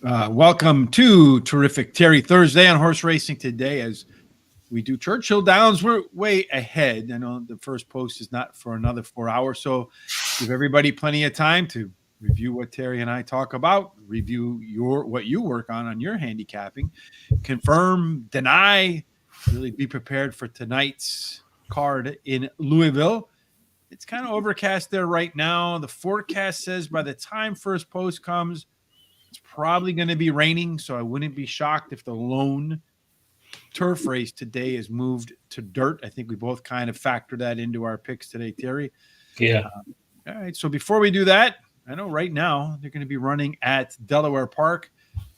Welcome to Terrific Terry Thursday on horse racing today. As we do Churchill Downs, we're way ahead. I know the first post is not for another 4 hours, so give everybody plenty of time to review what Terry and I talk about, review what you work on your handicapping, confirm, deny, really be prepared for tonight's card in Louisville. It's kind of overcast there right now. The forecast says by the time first post comes, it's probably going to be raining, so I wouldn't be shocked if the lone turf race today is moved to dirt. I think we both kind of factor that into our picks today, Terry. Yeah. All right, so before we do that, I know right now they're going to be running at Delaware Park.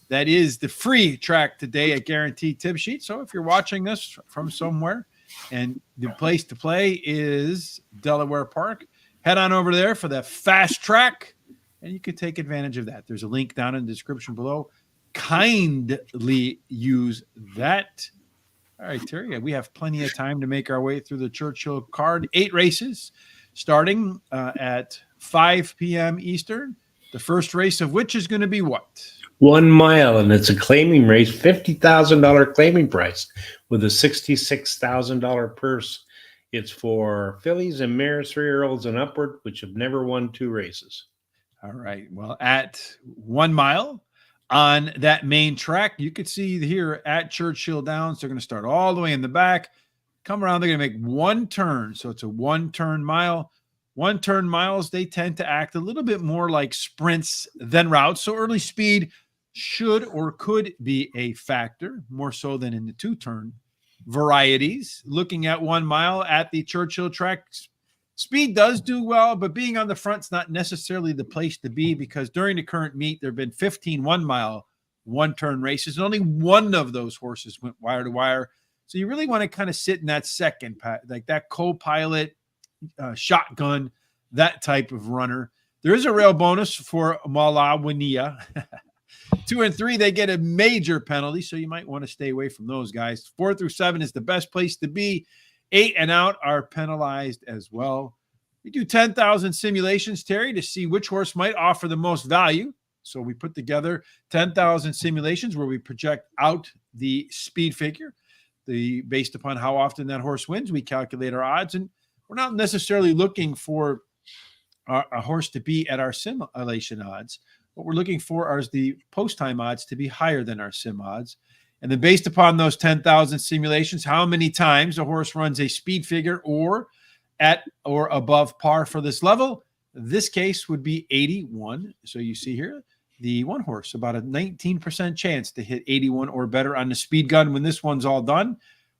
That is the free track today at Guaranteed Tip Sheet. So if you're watching this from somewhere and the place to play is Delaware Park, head on over there for the fast track. And you can take advantage of that. There's a link down in the description below. Kindly use that. All right, Terry, we have plenty of time to make our way through the Churchill card. 8 races starting at 5 p.m. Eastern. The first race of which is going to be what? 1 mile, and it's a claiming race, $50,000 claiming price with a $66,000 purse. It's for fillies and mares, 3-year-olds and upward, which have never won 2 races. All right. Well, at 1 mile on that main track, you could see here at Churchill Downs, they're going to start all the way in the back, come around. They're going to make one turn. So it's a one-turn mile. One-turn miles, they tend to act a little bit more like sprints than routes. So early speed should or could be a factor, more so than in the 2-turn varieties. Looking at 1 mile at the Churchill track, speed does do well, but being on the front's not necessarily the place to be because during the current meet, there have been 15 1-mile one-turn races, and only one of those horses went wire to wire. So you really want to kind of sit in that second, like that co-pilot, shotgun, that type of runner. There is a rail bonus for Malawinia. 2 and 3, they get a major penalty, so you might want to stay away from those guys. 4 through 7 is the best place to be. 8 and out are penalized as well. We do 10,000 simulations, Terry, to see which horse might offer the most value. So we put together 10,000 simulations where we project out the speed figure. Based upon how often that horse wins, we calculate our odds. And we're not necessarily looking for a horse to be at our simulation odds. What we're looking for is the post-time odds to be higher than our sim odds. And then based upon those 10,000 simulations, how many times a horse runs a speed figure or at or above par for this level, this case would be 81. So you see here, the one horse, about a 19% chance to hit 81 or better on the speed gun when this one's all done.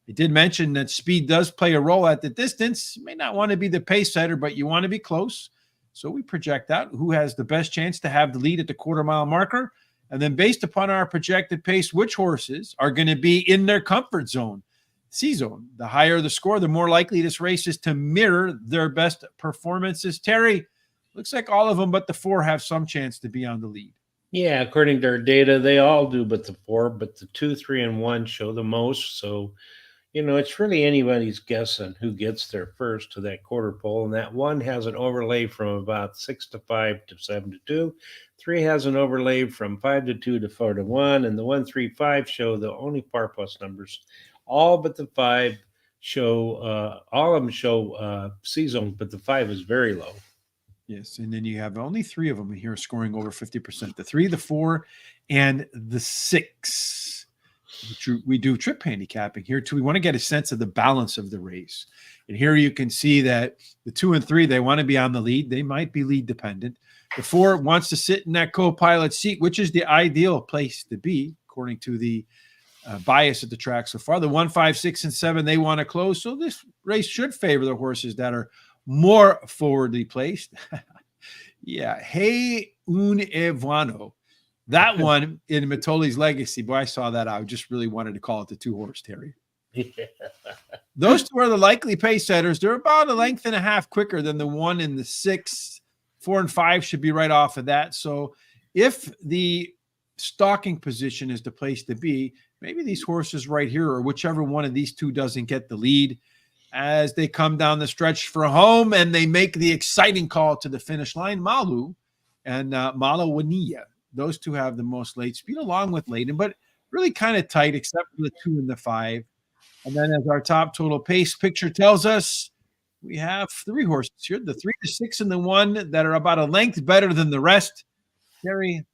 I did mention that speed does play a role at the distance. You may not want to be the pace setter, but you want to be close. So we project out who has the best chance to have the lead at the quarter-mile marker. And then based upon our projected pace, which horses are going to be in their comfort zone, C-zone. The higher the score, the more likely this race is to mirror their best performances. Terry, looks like all of them but the 4 have some chance to be on the lead. Yeah, according to our data, they all do but the 4, but the 2, 3, and 1 show the most. So, it's really anybody's guess on who gets there first to that quarter pole. And that 1 has an overlay from about 6 to 5 to 7 to 2. 3 has an overlay from 5 to 2 to 4 to 1. And the 1, 3, 5 show the only par plus numbers. All but the 5 show, all of them show C-zone, but the 5 is very low. Yes, and then you have only 3 of them here scoring over 50%. The 3, the 4, and the 6. We do trip handicapping here too. We want to get a sense of the balance of the race. And here you can see that the 2 and 3, they want to be on the lead. They might be lead dependent. The 4 wants to sit in that co-pilot seat, which is the ideal place to be, according to the bias of the track so far. The 1, 5, 6, and 7, they want to close. So this race should favor the horses that are more forwardly placed. Yeah. Hey, un Evano. That one in Matoli's Legacy, boy, I saw that. I just really wanted to call it the 2-horse, Terry. Yeah. Those 2 are the likely pace setters. They're about a length and a half quicker than the 1 in the 6. 4 and 5 should be right off of that. So if the stalking position is the place to be, maybe these horses right here or whichever one of these 2 doesn't get the lead as they come down the stretch for home and they make the exciting call to the finish line. Malu and Malawinia. Those two have the most late speed along with Layden, but really kind of tight except for the 2 and the 5. And then as our top total pace picture tells us, we have 3 horses here, the 3, the 6, and the 1 that are about a length better than the rest. Terry,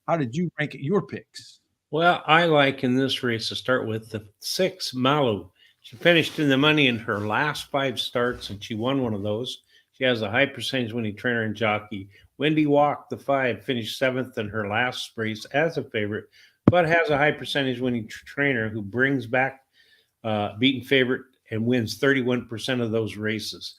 how did you rank your picks? Well, I like in this race to start with the 6, Malu. She finished in the money in her last 5 starts, and she won one of those. She has a high percentage winning trainer and jockey. Wendy Walk, the 5, finished 7th in her last race as a favorite, but has a high percentage winning trainer who brings back beaten favorite and wins 31% of those races.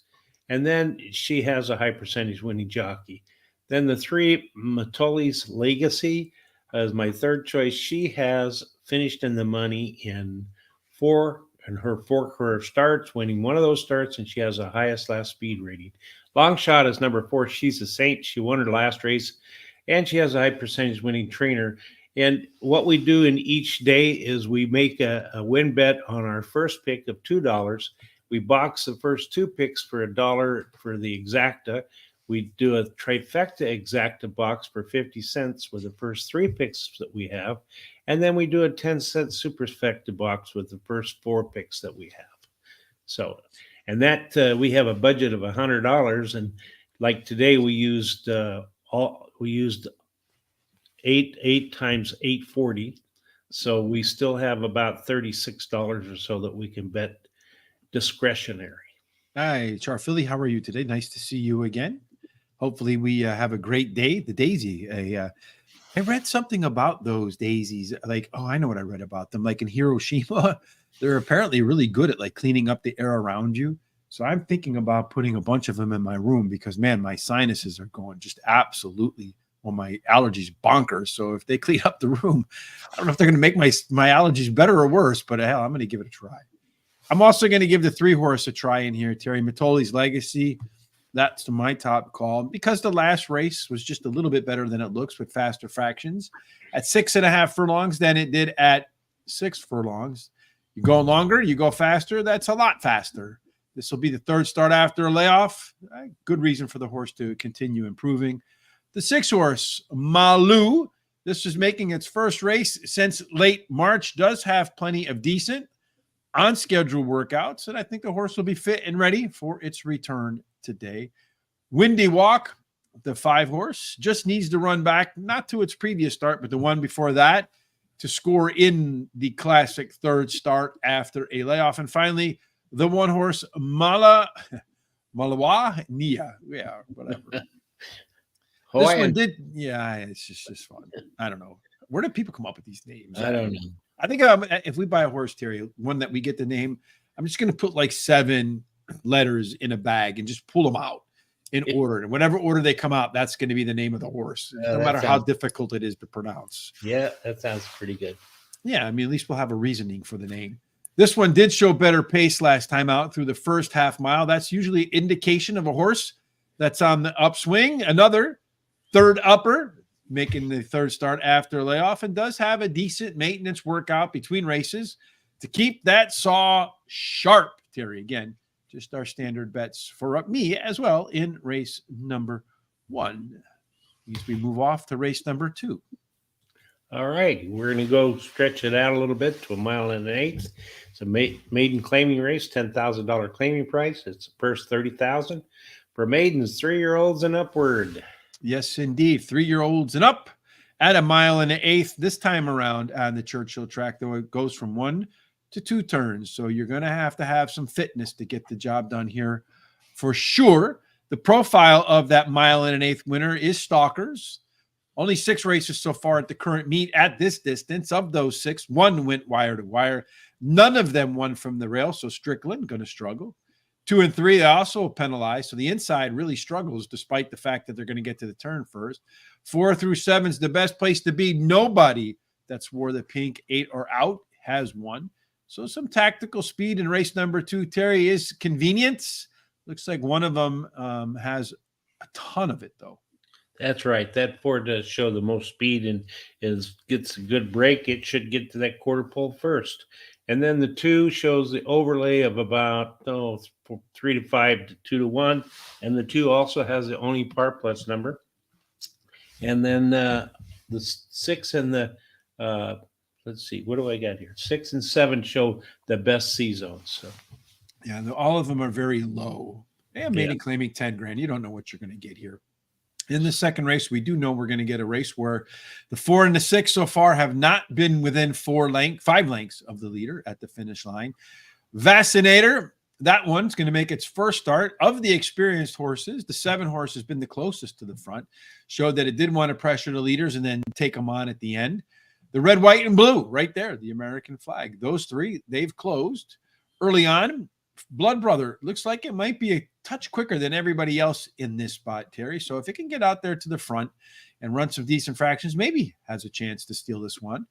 And then she has a high percentage winning jockey. Then the 3, Matoli's Legacy, as my third choice. She has finished in the money in 4 and her 4 career starts, winning one of those starts, and she has a highest last speed rating. Long Shot is number 4. She's a Saint. She won her last race, and she has a high percentage winning trainer. And what we do in each day is we make a win bet on our first pick of $2. We box the first 2 picks for $1 for the exacta. We do a trifecta exacta box for 50 cents with the first 3 picks that we have. And then we do a 10-cent superfecta box with the first 4 picks that we have. So, and that we have a budget of $100. And like today, we used 8 times 840. So we still have about $36 or so that we can bet discretionary. Hi, Charfili. How are you today? Nice to see you again. Hopefully we have a great day. The daisy. I read something about those daisies. Like, oh, I know what I read about them. Like in Hiroshima, they're apparently really good at like cleaning up the air around you. So I'm thinking about putting a bunch of them in my room because, man, my sinuses are going just absolutely, well, my allergies bonkers. So if they clean up the room, I don't know if they're going to make my allergies better or worse, but hell, I'm going to give it a try. I'm also going to give the 3 horse a try in here, Terry. Matoli's Legacy. That's my top call because the last race was just a little bit better than it looks with faster fractions at 6.5 furlongs than it did at 6 furlongs. You go longer, you go faster. That's a lot faster. This will be the 3rd start after a layoff. Good reason for the horse to continue improving. The 6 horse, Malu. This is making its first race since late March. Does have plenty of decent on schedule workouts, and I think the horse will be fit and ready for its return today. Windy Walk, the 5 horse, just needs to run back, not to its previous start, but the one before that, to score in the classic 3rd start after a layoff. And finally, the 1 horse, Malawa Nia. Yeah, whatever. This one did, yeah, it's just fun. I don't know. Where do people come up with these names? I don't know. I think if we buy a horse, Terry, one that we get the name, I'm just going to put like 7 letters in a bag and just pull them out in order. And whatever order they come out, that's going to be the name of the horse, no matter how difficult it is to pronounce. Yeah, that sounds pretty good. Yeah, I mean, at least we'll have a reasoning for the name. This one did show better pace last time out through the first half mile. That's usually indication of a horse that's on the upswing. Another 3rd upper, making the 3rd start after layoff, and does have a decent maintenance workout between races to keep that saw sharp, Terry. Again, just our standard bets for me as well in race number 1. As we move off to race number 2. All right, we're going to go stretch it out a little bit to 1 mile and 1/8. It's a maiden claiming race, $10,000 claiming price. It's a purse $30,000 for maidens, 3-year-olds and upward. Yes, indeed. 3-year-olds and up at 1 mile and 1/8 this time around on the Churchill track, though it goes from 1 to 2 turns. So you're going to have some fitness to get the job done here for sure. The profile of that 1 mile and 1/8 winner is Stalkers. Only 6 races so far at the current meet at this distance. Of those 6, 1 went wire to wire. None of them won from the rail, so Strickland going to struggle. 2 and 3 also penalized, so the inside really struggles despite the fact that they're going to get to the turn first. 4 through 7 is the best place to be. Nobody that's wore the pink 8 or out has won. So some tactical speed in race number 2. Terry, is convenience. Looks like one of them has a ton of it, though. That's right. That 4 does show the most speed and gets a good break. It should get to that quarter pole first. And then the 2 shows the overlay of about 3 to 5 to 2 to 1. And the 2 also has the only par plus number. And then the 6 and the let's see, what do I got here? 6 and 7 show the best C zones. So Yeah, all of them are very low. Yeah, maybe yeah. claiming 10 grand. You don't know what you're going to get here. In the second race, we do know we're going to get a race where the 4 and the 6 so far have not been within 5 lengths of the leader at the finish line. Vaccinator, that one's going to make its first start. Of the experienced horses, the 7 horse has been the closest to the front, showed that it did want to pressure the leaders and then take them on at the end. The red, white, and blue right there, the American flag. Those 3, they've closed early on. Blood Brother looks like it might be a touch quicker than everybody else in this spot, Terry. So if it can get out there to the front and run some decent fractions, maybe has a chance to steal this one.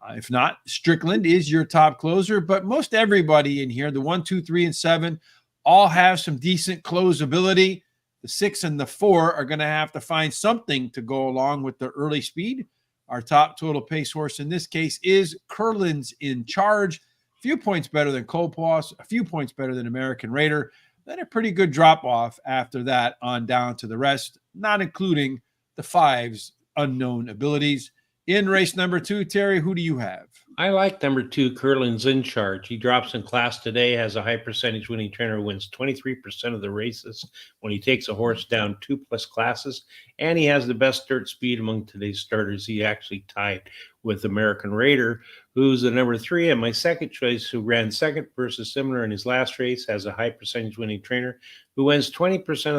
If not, Strickland is your top closer, but most everybody in here, the 1, 2, 3, and 7, all have some decent closability. The 6 and the 4 are going to have to find something to go along with the early speed. Our top total pace horse in this case is Curlin's In Charge. A few points better than Colposs, a few points better than American Raider, then a pretty good drop off after that on down to the rest, not including the 5's unknown abilities. In race number 2, Terry, who do you have? I like number 2, Curlin's In Charge. He drops in class today, has a high percentage winning trainer, wins 23% of the races when he takes a horse down 2+ classes, and he has the best dirt speed among today's starters. He actually tied with American Raider, who's the number 3, and my second choice, who ran second versus similar in his last race, has a high percentage winning trainer, who wins 20%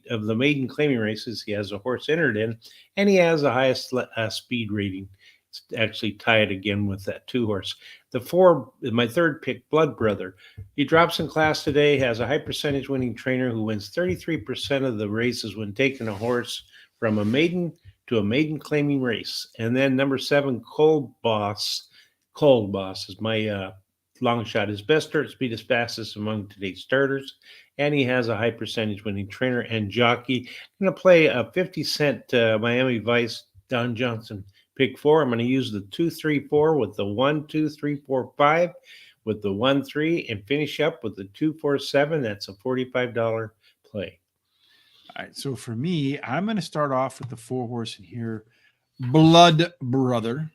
of the maiden claiming races. He has a horse entered in, and he has the highest speed rating. It's actually tied again with that 2 horse. The 4, my third pick, Blood Brother. He drops in class today, has a high percentage winning trainer who wins 33% of the races when taking a horse from a maiden to a maiden claiming race. And then number 7, Cold Boss. Cold Boss is my long shot. His best dirt speed is fastest among today's starters, and he has a high percentage winning trainer and jockey. I'm going to play a 50-cent Miami Vice Don Johnson pick 4. I'm going to use the 2, 3, 4 with the 1, 2, 3, 4, 5 with the 1, 3 and finish up with the 2, 4, 7. That's a $45 play. All right. So for me, I'm going to start off with the 4 horse in here, Blood Brother.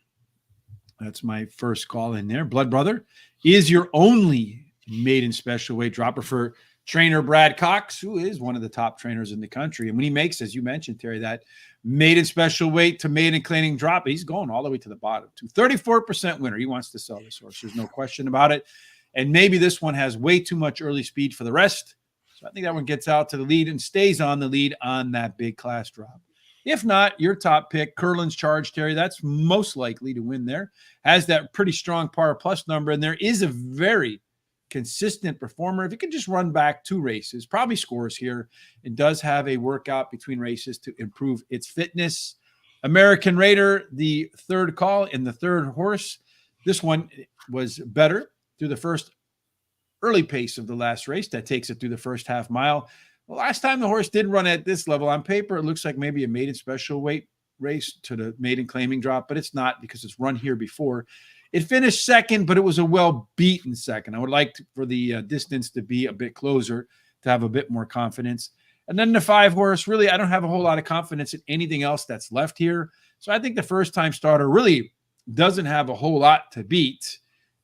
That's my first call in there. Blood Brother is your only maiden special weight dropper for trainer Brad Cox, who is one of the top trainers in the country. And when he makes, as you mentioned, Terry, that maiden special weight to maiden claiming drop, he's going all the way to the bottom to 34% winner. He wants to sell this horse. There's no question about it. And maybe this one has way too much early speed for the rest. So I think that one gets out to the lead and stays on the lead on that big class drop. If not, your top pick, Curlin's Charge, Terry, that's most likely to win there. Has that pretty strong par plus number, and there is a very consistent performer. If he can just run back 2 races, probably scores here, and does have a workout between races to improve its fitness. American Raider, the third call in the 3rd horse. This one was better through the first early pace of the last race. That takes it through the first half mile. The last time the horse did run at this level on paper, it looks like maybe a maiden special weight race to the maiden claiming drop, but it's not because it's run here before. It finished second, but it was a well-beaten second. I would like for the distance to be a bit closer to have a bit more confidence. And then the 5 horse, really, I don't have a whole lot of confidence in anything else that's left here. So I think the first-time starter really doesn't have a whole lot to beat.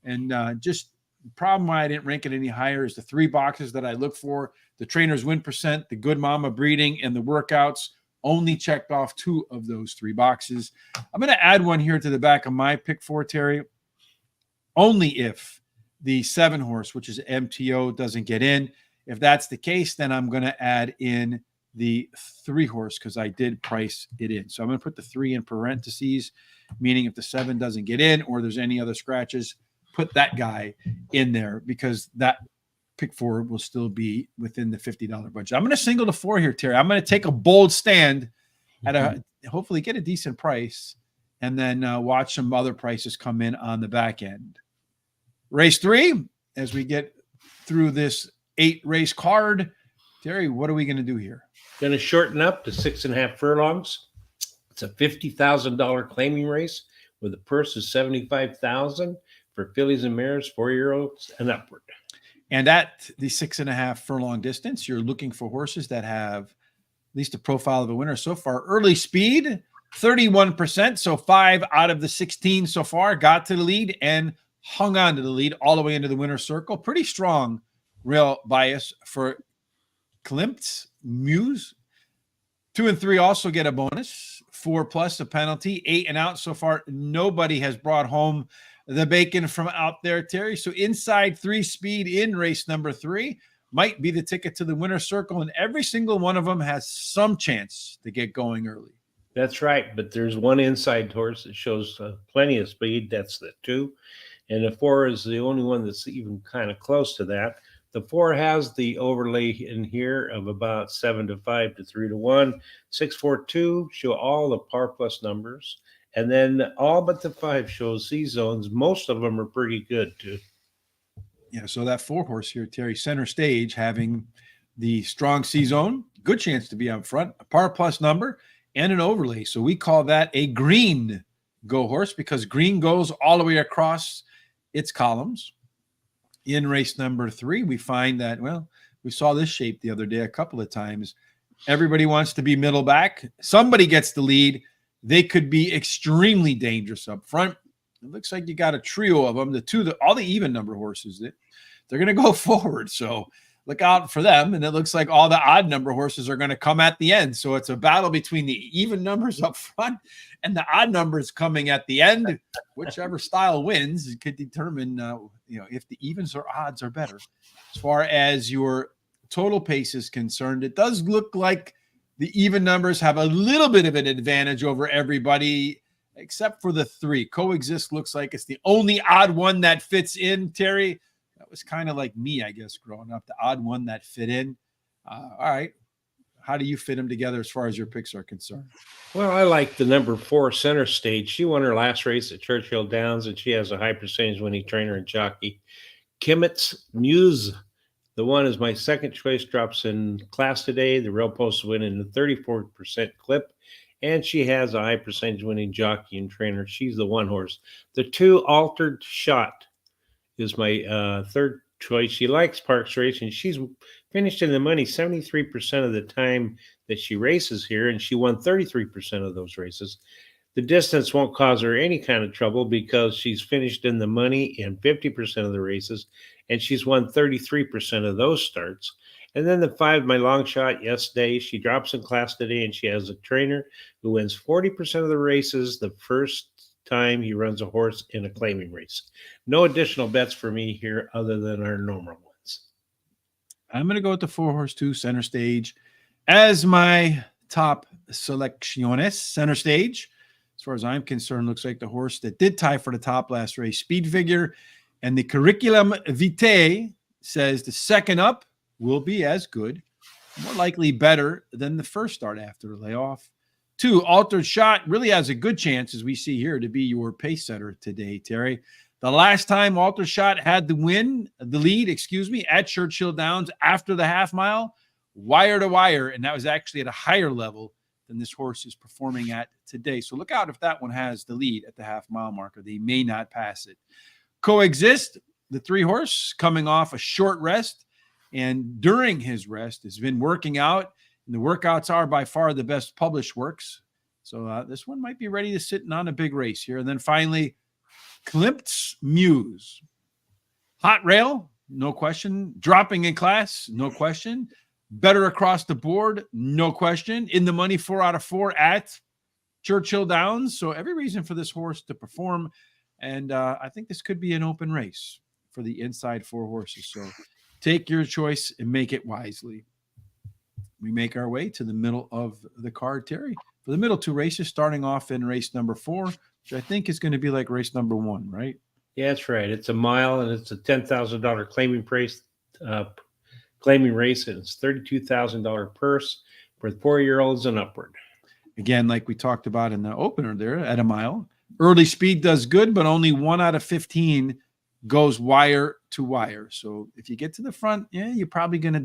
And just the problem why I didn't rank it any higher is the 3 boxes that I look for. The trainer's win percent, the good mama breeding, and the workouts only checked off 2 of those 3 boxes. I'm going to add one here to the back of my pick 4, Terry. Only if the 7 horse, which is MTO, doesn't get in. If that's the case, then I'm going to add in the 3 horse because I did price it in. So I'm going to put the 3 in parentheses, meaning if the 7 doesn't get in or there's any other scratches, put that guy in there because that pick 4 will still be within the $50 budget. I'm going to single the 4 here, Terry. I'm going to take a bold stand at hopefully get a decent price and then watch some other prices come in on the back end. Race 3, as we get through this 8 race card, Terry, what are we going to do here? Going to shorten up to 6.5 furlongs. It's a $50,000 claiming race with a purse of $75,000 for fillies and mares, 4-year-olds and upward. And at the 6.5 furlong distance, you're looking for horses that have at least a profile of a winner so far. Early speed, 31%. So 5 out of the 16 so far got to the lead and hung on to the lead all the way into the winner's circle. Pretty strong rail bias for Klimt, Muse. 2 and 3 also get a bonus. 4 plus a penalty. 8 and out so far. Nobody has brought home the bacon from out there, Terry. So inside 3 speed in race number 3 might be the ticket to the winner's circle, and every single one of them has some chance to get going early. That's right, but there's one inside horse that shows plenty of speed. That's the 2, and the 4 is the only one that's even kind of close to that. The 4 has the overlay in here of about 7-5 to 3-1. 6-4-2 show all the par plus numbers, and then all but the 5 shows C zones. Most of them are pretty good too. Yeah, so that 4 horse here, Terry, center stage, having the strong C zone, good chance to be out front, a par plus number, and an overlay. So we call that a green go horse because green goes all the way across its columns. In race number 3, we find that, well, we saw this shape the other day a couple of times. Everybody wants to be middle back. Somebody gets the lead. They could be extremely dangerous up front. It looks like you got a trio of them. All the even number horses, they're going to go forward. So look out for them. And it looks like all the odd number horses are going to come at the end. So it's a battle between the even numbers up front and the odd numbers coming at the end. Whichever style wins could determine, if the evens or odds are better. As far as your total pace is concerned, it does look like the even numbers have a little bit of an advantage over everybody, except for the 3. Coexist looks like it's the only odd one that fits in, Terry. That was kind of like me, I guess, growing up, the odd one that fit in. All right. How do you fit them together as far as your picks are concerned? Well, I like the number 4 center stage. She won her last race at Churchill Downs, and she has a high percentage winning trainer and jockey. Kimmett's Muse. The 1 is my second choice, drops in class today. The rail post win in the 34% clip, and she has a high percentage winning jockey and trainer. She's the 1 horse. The 2, Altered Shot, is my third choice. She likes Parks racing. She's finished in the money 73% of the time that she races here, and she won 33% of those races. The distance won't cause her any kind of trouble because she's finished in the money in 50% of the races, and she's won 33% of those starts. And then the 5, my long shot yesterday, she drops in class today, and she has a trainer who wins 40% of the races the first time he runs a horse in a claiming race. No additional bets for me here other than our normal ones. I'm going to go with the 4 horse 2 center stage as my top selecciones. Center stage, as far as I'm concerned, looks like the horse that did tie for the top last race, Speed Figure, and the curriculum vitae says the second up will be as good, more likely better than the first start after the layoff. 2, Altered Shot really has a good chance, as we see here, to be your pace setter today, Terry. The last time Altered Shot had the lead, at Churchill Downs after the half mile, wire to wire, and that was actually at a higher level than this horse is performing at today. So look out if that one has the lead at the half mile marker. They may not pass it. Coexist, the 3 horse coming off a short rest, and during his rest has been working out. And the workouts are by far the best published works. So this one might be ready to sit on a big race here. And then finally, Klimt's Muse. Hot rail, no question. Dropping in class, no question. Better across the board, no question. In the money, 4 out of 4 at Churchill Downs. So every reason for this horse to perform. And I think this could be an open race for the inside 4 horses. So take your choice and make it wisely. We make our way to the middle of the card, Terry, for the middle 2 races, starting off in race number 4, which I think is going to be like race number 1, right? Yeah, that's right. It's a mile, and it's a $10,000 claiming race, and it's $32,000 purse for 4-year-olds and upward. Again, like we talked about in the opener there, at a mile. Early speed does good, but only 1 out of 15 goes wire to wire. So if you get to the front, you're probably going to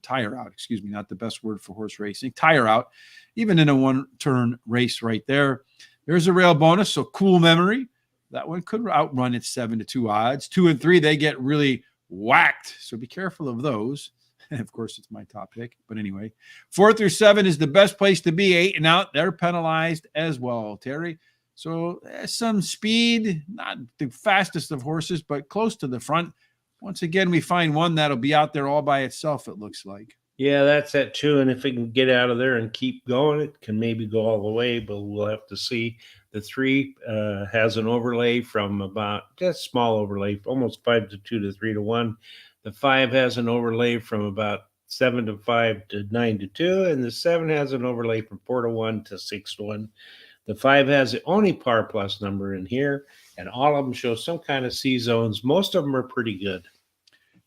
tire out, not the best word for horse racing, tire out, even in a 1-turn race right there. There's a rail bonus, so Cool Memory. That one could outrun its 7-2 odds. 2 and 3, they get really whacked, so be careful of those. And of course, it's my top pick. But anyway, 4 through 7 is the best place to be. 8 and out, they're penalized as well, Terry. So some speed, not the fastest of horses, but close to the front. Once again, we find one that'll be out there all by itself, it looks like. Yeah, that's it too. And if it can get out of there and keep going, it can maybe go all the way, but we'll have to see. The 3 has an overlay from about just small overlay, almost 5 to 2 to 3 to 1. The 5 has an overlay from about 7 to 5 to 9 to 2, and the 7 has an overlay from 4 to 1 to 6 to 1. The 5 has the only par plus number in here, and all of them show some kind of C zones. Most of them are pretty good.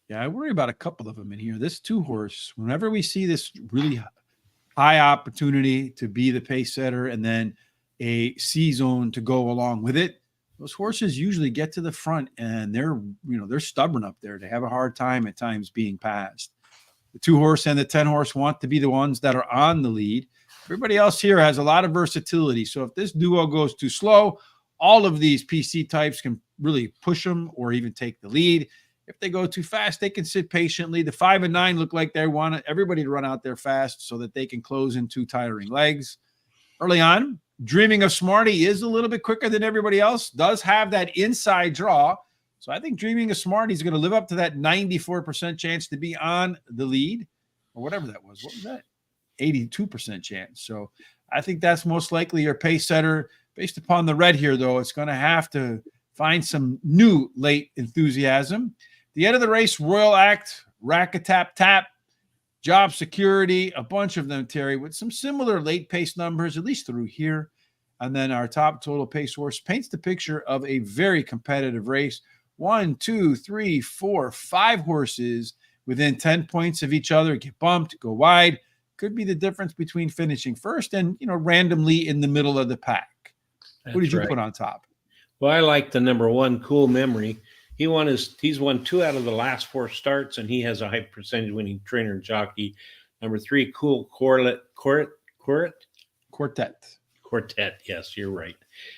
Yeah, I worry about a couple of them in here. This 2 horse, whenever we see this really high opportunity to be the pace setter and then a C zone to go along with it, those horses usually get to the front and they're stubborn up there. They have a hard time at times being passed. The 2 horse and the 10 horse want to be the ones that are on the lead. Everybody else here has a lot of versatility. So if this duo goes too slow, all of these PC types can really push them or even take the lead. If they go too fast, they can sit patiently. The 5 and 9 look like they want everybody to run out there fast so that they can close in 2 tiring legs. Early on, Dreaming of Smarty is a little bit quicker than everybody else, does have that inside draw. So I think Dreaming of Smarty is going to live up to that 94% chance to be on the lead, or whatever that was. What was that? 82% chance. So I think that's most likely your pace setter. Based upon the red here, though, it's going to have to find some new late enthusiasm. The end of the race, Royal Act, Rack-a-Tap Tap, Job Security, a bunch of them, Terry, with some similar late pace numbers, at least through here. And then our top total pace horse paints the picture of a very competitive race. 1, 2, 3, 4, 5 horses within 10 points of each other, get bumped, go wide. Could be the difference between finishing first and, randomly in the middle of the pack. What did you put on top? Well, I like the number 1, Cool Memory. He's won 2 out of the last 4 starts, and he has a high percentage winning trainer and jockey. Number 3, Cool Quartet. Yes, you're right.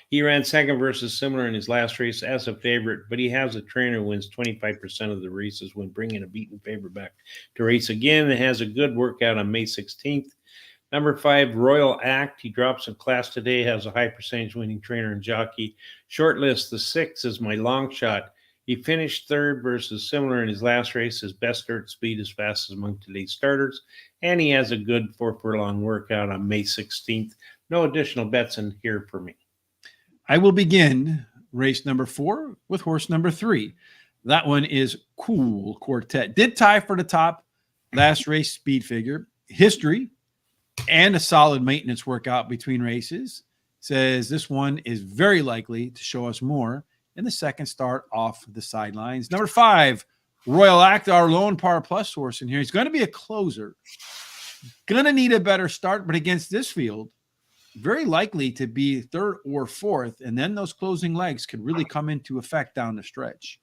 He ran second versus Similar in his last race as a favorite, but he has a trainer who wins 25% of the races when bringing a beaten favorite back to race again, and has a good workout on May 16th. Number 5, Royal Act. He drops in class today, has a high percentage winning trainer and jockey. Short list, the 6 is my long shot. He finished 3rd versus Similar in his last race. His best dirt speed is fastest among today's starters, and he has a good 4 furlong workout on May 16th. No additional bets in here for me. I will begin race number 4 with horse number 3. That one is Cool Quartet. Did tie for the top last race speed figure. History and a solid maintenance workout between races says this one is very likely to show us more in the second start off the sidelines. Number 5, Royal Act, our lone par plus horse in here. He's going to be a closer. Going to need a better start, but against this field, very likely to be 3rd or 4th, and then those closing legs could really come into effect down the stretch.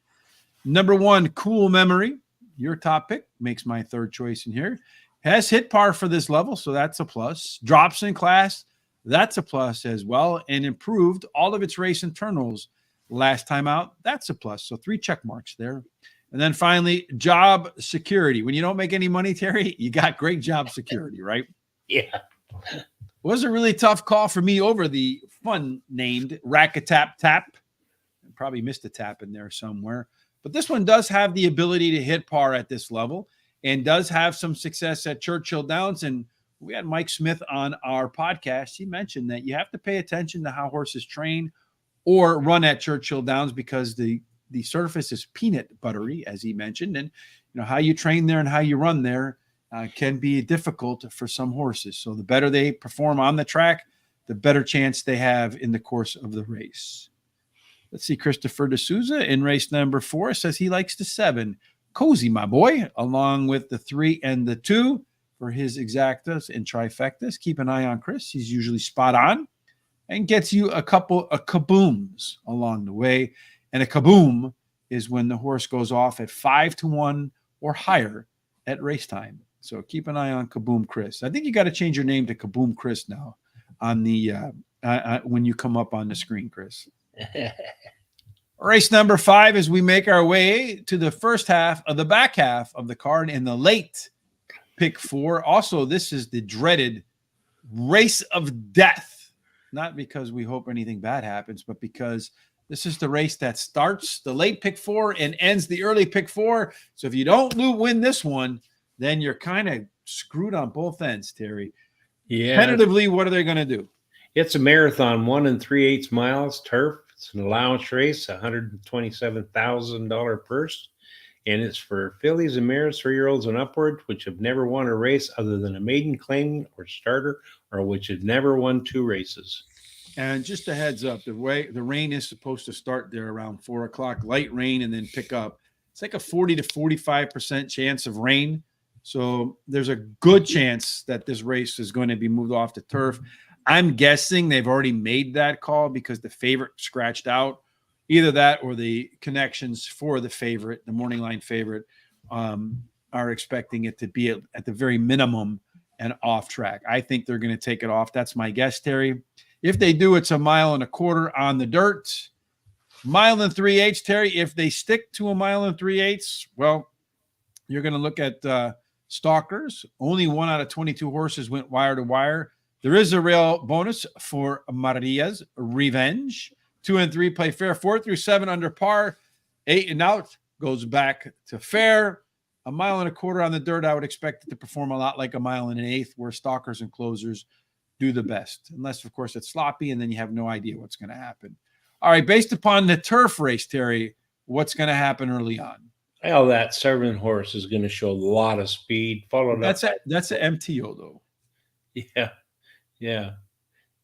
Number 1, Cool Memory, your top pick, makes my 3rd choice in here. Has hit par for this level, so that's a plus. Drops in class, that's a plus as well, and improved all of its race internals last time out. That's a plus. So 3 check marks there. And then finally, Job Security. When you don't make any money, Terry, you got great job security, right? Yeah. Was a really tough call for me over the fun named Rack-a-Tap Tap. Probably missed a tap in there somewhere. But this one does have the ability to hit par at this level and does have some success at Churchill Downs. And we had Mike Smith on our podcast. He mentioned that you have to pay attention to how horses train or run at Churchill Downs because the surface is peanut buttery, as he mentioned. And how you train there and how you run there can be difficult for some horses. So the better they perform on the track, the better chance they have in the course of the race. Let's see, Christopher D'Souza in race number 4 says he likes the 7. Cozy, my boy, along with the 3 and the 2 for his exactas and trifectas. Keep an eye on Chris. He's usually spot on and gets you a couple of kabooms along the way. And a kaboom is when the horse goes off at 5 to 1 or higher at race time. So keep an eye on Kaboom Chris. I think you got to change your name to Kaboom Chris now on the when you come up on the screen, Chris. Race number 5 as we make our way to the first half of the back half of the card in the late pick 4. Also, this is the dreaded race of death. Not because we hope anything bad happens, but because this is the race that starts the late pick 4 and ends the early pick 4. So if you don't win this one, then you're kind of screwed on both ends, Terry. Yeah. Tentatively, what are they going to do? It's a marathon, 1 3/8 miles, turf. It's an allowance race, $127,000 purse. And it's for fillies and mares, 3-year-olds and upward, which have never won a race other than a maiden claiming or starter, or which have never won 2 races. And just a heads up, the rain is supposed to start there around 4 o'clock, light rain, and then pick up. It's like a 40 to 45% chance of rain. So there's a good chance that this race is going to be moved off the turf. I'm guessing they've already made that call because the favorite scratched out. Either that or the connections for the favorite, the morning line favorite, are expecting it to be at the very minimum and off track. I think they're going to take it off. That's my guess, Terry. If they do, it's 1.25 miles on the dirt. 1 3/8, Terry. If they stick to 1 3/8, well, you're going to look at stalkers. Only 1 out of 22 horses went wire to wire. There is a real bonus for Maria's Revenge. 2 and 3 play fair. 4 through 7 under par. 8 and out goes back to fair. 1.25 miles on the dirt. I would expect it to perform a lot like 1 1/8, where stalkers and closers do the best, unless of course it's sloppy and then you have no idea what's going to happen. All right, based upon the turf race, Terry, what's going to happen early on? Well, that 7 horse is going to show a lot of speed. That's an MTO though. Yeah.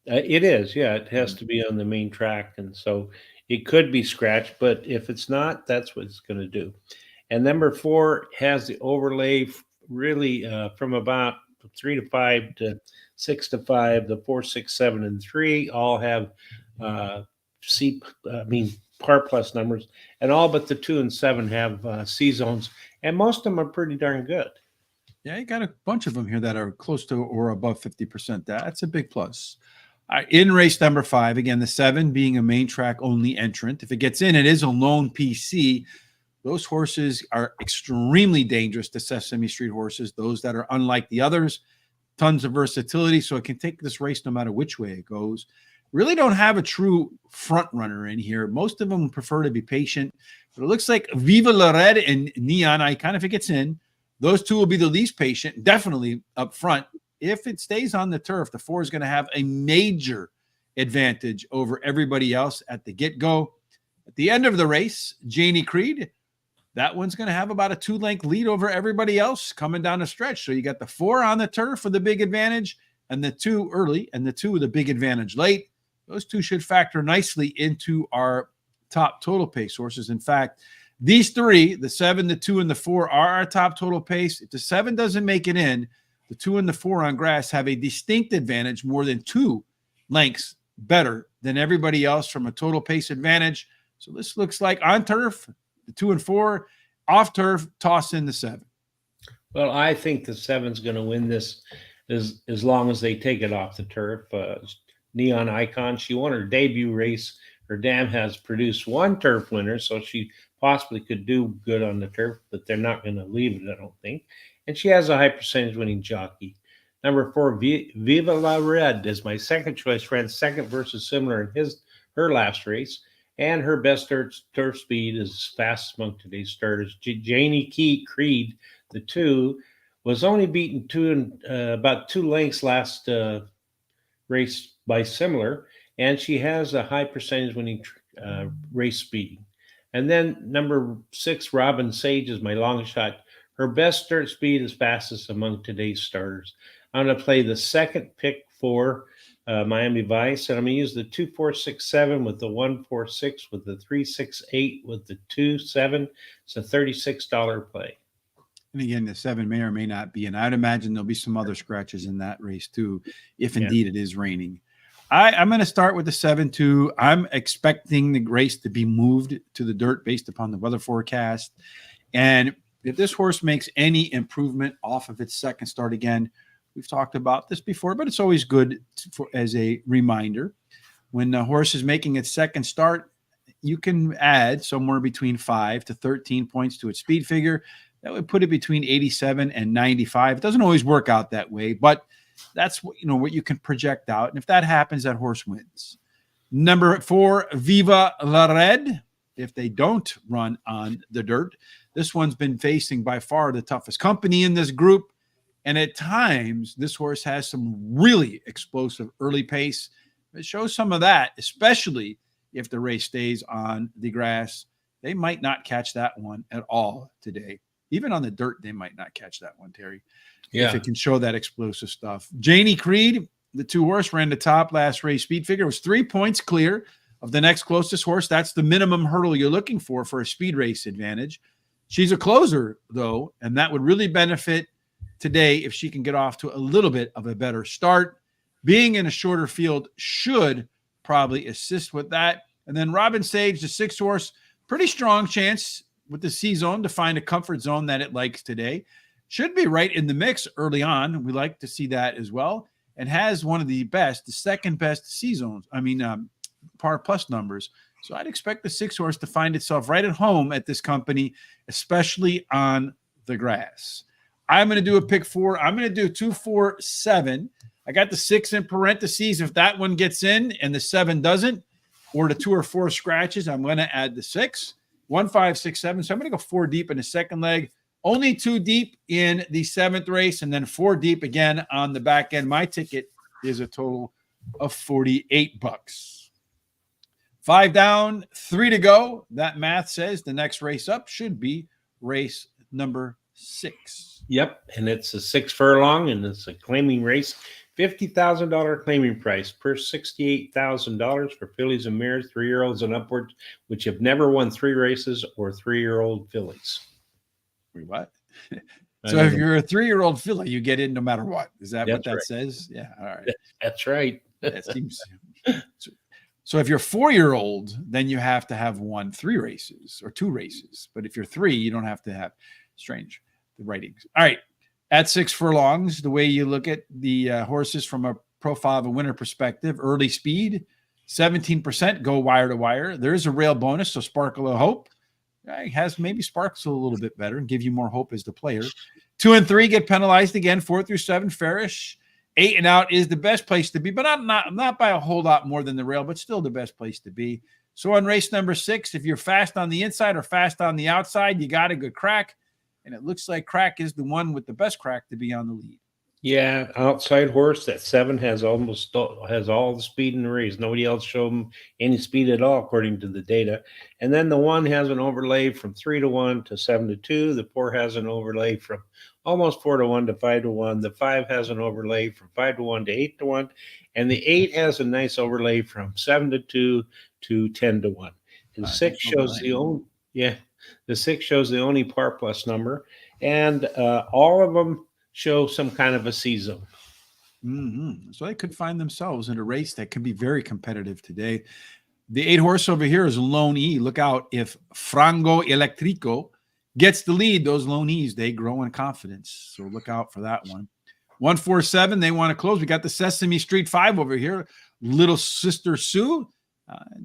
It is. Yeah, it has to be on the main track, and so it could be scratched. But if it's not, that's what it's going to do. And number 4 has the overlay really from about 3 to 5 to 6 to 5. The 4, 6, 7, and 3 all have par plus numbers, and all but the 2 and 7 have C zones, and most of them are pretty darn good. Yeah, you got a bunch of them here that are close to or above 50%. That's a big plus. In race number 5, again, the 7 being a main track only entrant. If it gets in, it is a lone PC. Those horses are extremely dangerous to Sesame Street horses, those that are unlike the others. Tons of versatility, so it can take this race no matter which way it goes. Really don't have a true front runner in here. Most of them prefer to be patient, but it looks like Viva La Red and Neon Icon, if it gets in, those 2 will be the least patient, definitely up front. If it stays on the turf, the 4 is going to have a major advantage over everybody else at the get-go. At the end of the race, Janie Creed, that one's going to have about a 2-length lead over everybody else coming down the stretch. So you got the 4 on the turf for the big advantage, and the 2 early, and the 2 with the big advantage late. Those 2 should factor nicely into our top total pace horses. In fact, these 3, the 7, the 2, and the 4, are our top total pace. If the 7 doesn't make it in, the 2 and the 4 on grass have a distinct advantage, more than 2 lengths better than everybody else from a total pace advantage. So this looks like on turf, the 2 and 4, off turf, toss in the 7. Well, I think the 7's going to win this as long as they take it off the turf. Neon Icon, she won her debut race. Her dam has produced 1 turf winner, so she possibly could do good on the turf, but they're not going to leave it, I don't think. And she has a high percentage winning jockey. Number 4, Viva La Red is my second choice. Ran second versus similar in her last race, and her best turf speed is fast among today's starters. Janie Creed, the 2, was only beaten about 2 lengths last race by similar, and she has a high percentage winning race speed. And then number 6, Robin Sage, is my long shot. Her best start speed is fastest among today's starters. I'm going to play the second pick for Miami Vice, and I'm going to use the 2, 4, 6, 7 with the 1, 4, 6 with the 3, 6, 8 with the 2, 7. It's a $36 play. And again, the 7 may or may not be, and I'd imagine there'll be some other scratches in that race too, if indeed it is raining. I'm going to start with the 7 too. I'm expecting the race to be moved to the dirt based upon the weather forecast. And if this horse makes any improvement off of its second start, again, we've talked about this before, but it's always good as a reminder. When the horse is making its second start, you can add somewhere between 5 to 13 points to its speed figure. That would put it between 87 and 95. It doesn't always work out that way, but that's what you can project out. And if that happens, that horse wins. Number 4, Viva la Red. If they don't run on the dirt, this one's been facing by far the toughest company in this group. And at times, this horse has some really explosive early pace. It shows some of that, especially if the race stays on the grass. They might not catch that one at all today. Even on the dirt, they might not catch that one, Terry. Yeah. If it can show that explosive stuff. Janie Creed, the 2 horse, ran the top last race speed figure. It was 3 points clear of the next closest horse. That's the minimum hurdle you're looking for a speed race advantage. She's a closer, though, and that would really benefit today if she can get off to a little bit of a better start. Being in a shorter field should probably assist with that. And then Robin Sage, the 6 horse, pretty strong chance with the C zone to find a comfort zone that it likes today. Should be right in the mix early on. We like to see that as well. And has one of the second best C zones. Par plus numbers. So I'd expect the 6 horse to find itself right at home at this company, especially on the grass. I'm going to do a pick 4. I'm going to do 2, 4, 7. I got the 6 in parentheses. If that one gets in and the 7 doesn't, or the 2 or 4 scratches, I'm going to add the 6. 1, 5, 6, 7. So I'm going to go 4 deep in the second leg. Only 2 deep in the 7th race, and then 4 deep again on the back end. My ticket is a total of $48. 5 down, 3 to go. That math says the next race up should be race number 6. Yep, and it's a 6 furlong, and it's a claiming race. $50,000 claiming price per $68,000 for fillies and mares, 3-year-olds and upwards, which have never won 3 races, or 3-year-old fillies. Wait, what? So if you're a 3-year-old filly, you get in no matter what. Is that what that right. says? Yeah. All right. That's right. That seems. So if you're 4-year-old, then you have to have won 3 races or 2 races. But if you're 3, you don't have to have. Strange, the writings. All right. At 6 furlongs, the way you look at the horses from a profile of a winner perspective, early speed, 17% go wire to wire. There is a rail bonus, so Sparkle of Hope has maybe sparks a little bit better and give you more hope as the player. 2 and 3 get penalized again. 4 through 7 fairish. 8 and out is the best place to be, but not by a whole lot more than the rail, but still the best place to be. So on race number 6, if you're fast on the inside or fast on the outside, you got a good crack. And it looks like Crack is the one with the best crack to be on the lead. Yeah, outside horse, that 7 has all the speed in the race. Nobody else showed him any speed at all, according to the data. And then the 1 has an overlay from 3 to 1 to 7 to 2. The 4 has an overlay from almost 4 to 1 to 5 to 1. The 5 has an overlay from 5 to 1 to 8 to 1. And the 8 has a nice overlay from 7 to 2 to 10 to 1. And 6 shows the 6 shows the only par plus number. And all of them show some kind of a C zone. Mm-hmm. So they could find themselves in a race that could be very competitive today. The 8 horse over here is Lone E. Look out. If Frango Electrico gets the lead, those Lone E's, they grow in confidence. So look out for that one. 1, 4, 7, they want to close. We got the Sesame Street 5 over here. Little Sister Sue.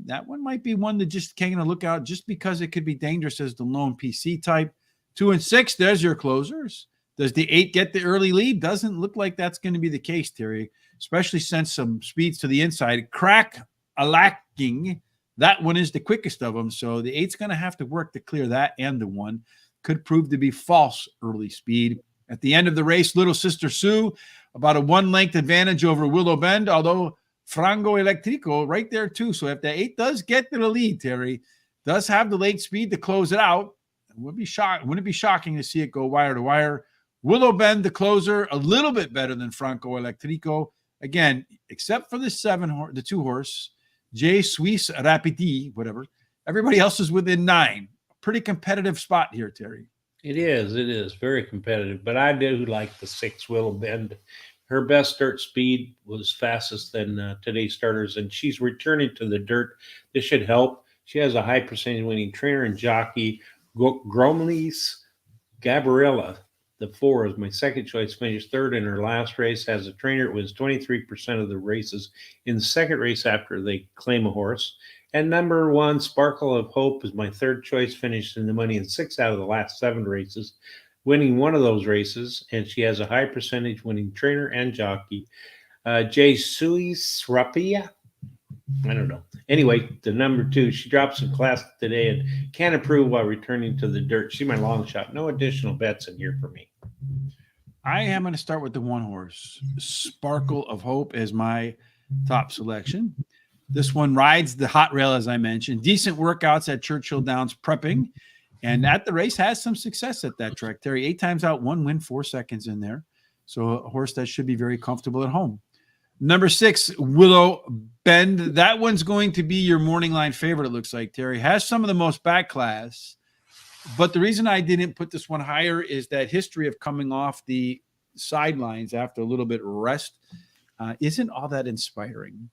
That one might be one to just kind of look out just because it could be dangerous as the lone PC type. 2 and 6, there's your closers. Does the 8 get the early lead? Doesn't look like that's going to be the case, Terry, especially since some speeds to the inside. Crack a lacking. That one is the quickest of them. So the 8's going to have to work to clear that, and the 1 could prove to be false early speed. At the end of the race, Little Sister Sue, about a 1-length advantage over Willow Bend, although Frango Electrico right there too. So if the 8 does get to the lead, Terry, does have the late speed to close it out, wouldn't it be shocking to see it go wire to wire? Willow Bend, the closer, a little bit better than Franco Electrico. Again, except for the 2 horse, J Suisse Rapidi, whatever. Everybody else is within 9. Pretty competitive spot here, Terry. It is very competitive. But I do like the 6 Willow Bend. Her best dirt speed was fastest than today's starters, and she's returning to the dirt. This should help. She has a high percentage winning trainer and jockey. Gromley's Gabriella, the 4, is my second choice, finished 3rd in her last race. Has a trainer, it was 23% of the races in the second race after they claim a horse. And number 1, Sparkle of Hope, is my 3rd choice, finished in the money in 6 out of the last 7 races. winning one of those races, and she has a high percentage winning trainer and jockey. Jay Sui Srapia. I don't know. Anyway, the number 2, she drops in class today and can't improve while returning to the dirt. She's my long shot. No additional bets in here for me. I am going to start with the one horse. Sparkle of Hope is my top selection. This one rides the hot rail, as I mentioned. Decent workouts at Churchill Downs prepping. And at the race has some success at that track. Terry, 8 times out, 1 win, 4 seconds in there. So a horse that should be very comfortable at home. Number 6, Willow Bend. That one's going to be your morning line favorite, it looks like, Terry. Has some of the most back class. But the reason I didn't put this one higher is that history of coming off the sidelines after a little bit of rest isn't all that inspiring.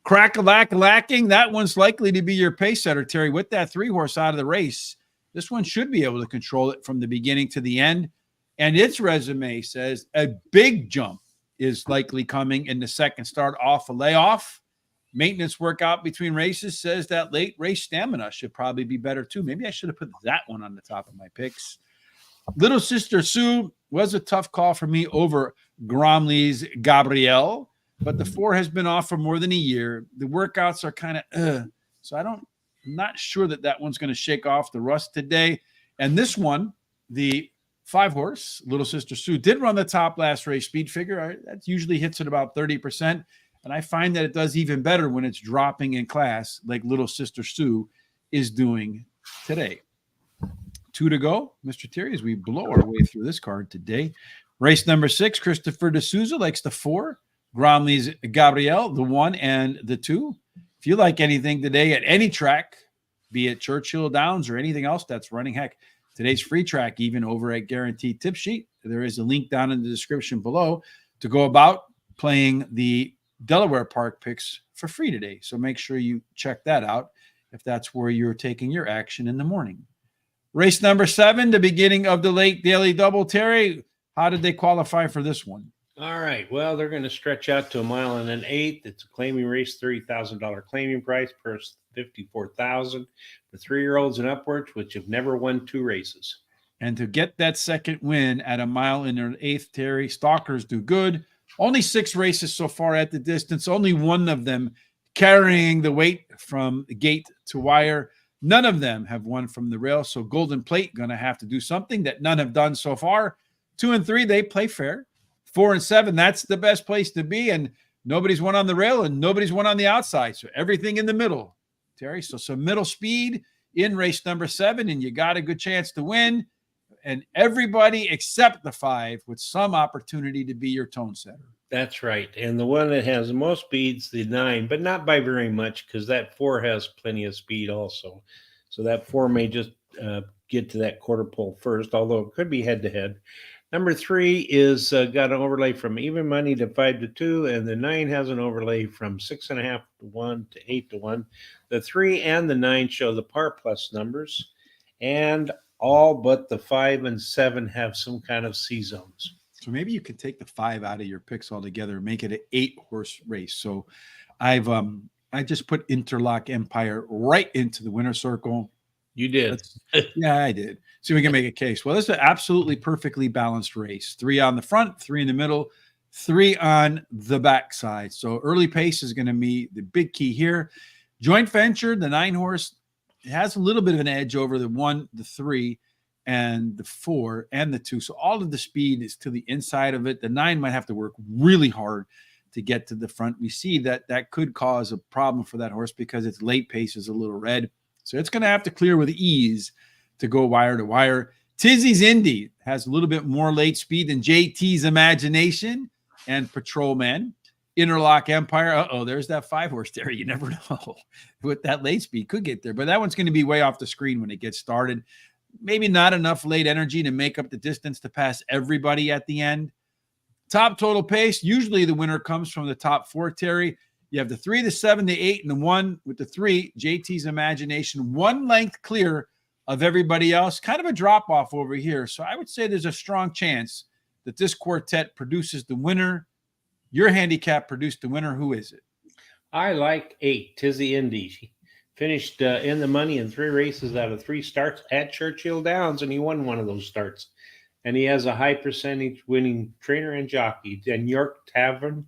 Crack-a-lack-lacking, that one's likely to be your pace setter, Terry. With that 3-horse out of the race, this one should be able to control it from the beginning to the end. And its resume says a big jump is likely coming in the second start off a layoff. Maintenance workout between races says that late race stamina should probably be better too. Maybe I should have put that one on the top of my picks. Little Sister Sue was a tough call for me over Gromley's Gabrielle, but the 4 has been off for more than a year. The workouts are kind of, so I'm not sure that one's going to shake off the rust today. And this one, the 5-horse, Little Sister Sue, did run the top last race speed figure. That usually hits at about 30%. And I find that it does even better when it's dropping in class like Little Sister Sue is doing today. 2 to go, Mr. Terry, as we blow our way through this card today. Race number 6, Christopher D'Souza likes the 4. Gromley's Gabrielle, the 1 and the 2. If you like anything today at any track, be it Churchill Downs or anything else that's running, heck, today's free track, even over at Guaranteed Tip Sheet. There is a link down in the description below to go about playing the Delaware Park picks for free today. So make sure you check that out if that's where you're taking your action in the morning. Race number 7, the beginning of the late daily double. Terry, how did they qualify for this one? All right. Well, they're going to stretch out to 1 mile and an eighth. It's a claiming race, $30,000 claiming price, purse $54,000 for 3-year-olds and upwards, which have never won 2 races. And to get that second win at 1 mile and an eighth, Terry, stalkers do good. Only 6 races so far at the distance, only one of them carrying the weight from gate to wire. None of them have won from the rail, so Golden Plate going to have to do something that none have done so far. 2 and 3, they play fair. 4 and 7, that's the best place to be, and nobody's won on the rail and nobody's won on the outside, so everything in the middle, Terry. So some middle speed in race number 7, and you got a good chance to win. And everybody except the 5 with some opportunity to be your tone setter. That's right. And the one that has the most speed's the 9, but not by very much because that 4 has plenty of speed also. So that 4 may just get to that quarter pole first, although it could be head-to-head. Number 3 is got an overlay from even money to 5 to 2, and the 9 has an overlay from 6.5 to 1 to 8 to 1. The 3 and the 9 show the par plus numbers, and all but the 5 and 7 have some kind of C zones. So maybe you could take the 5 out of your picks altogether and make it an 8-horse race. So I just put Interlock Empire right into the winner circle. You did. Yeah, I did. So we can make a case. Well, this is an absolutely perfectly balanced race. 3 on the front, 3 in the middle, 3 on the backside. So early pace is going to be the big key here. Joint venture, the 9-horse, it has a little bit of an edge over the 1, the 3, and the 4, and the 2. So all of the speed is to the inside of it. The 9 might have to work really hard to get to the front. We see that could cause a problem for that horse because its late pace is a little red. So it's going to have to clear with ease to go wire to wire. Tizzy's Indy has a little bit more late speed than JT's Imagination and Patrolman. Interlock Empire. There's that 5-horse there. You never know with that late speed. Could get there, but that one's going to be way off the screen when it gets started. Maybe not enough late energy to make up the distance to pass everybody at the end. Top total pace. Usually the winner comes from the top 4, Terry. You have the 3, the 7, the 8, and the 1. With the 3, JT's Imagination, 1 length clear of everybody else. Kind of a drop-off over here. So I would say there's a strong chance that this quartet produces the winner. Your handicap produced the winner. Who is it? I like 8, Tizzy Indy. She finished in the money in 3 races out of 3 starts at Churchill Downs, and he won one of those starts. and he has a high percentage winning trainer and jockey. And York Tavern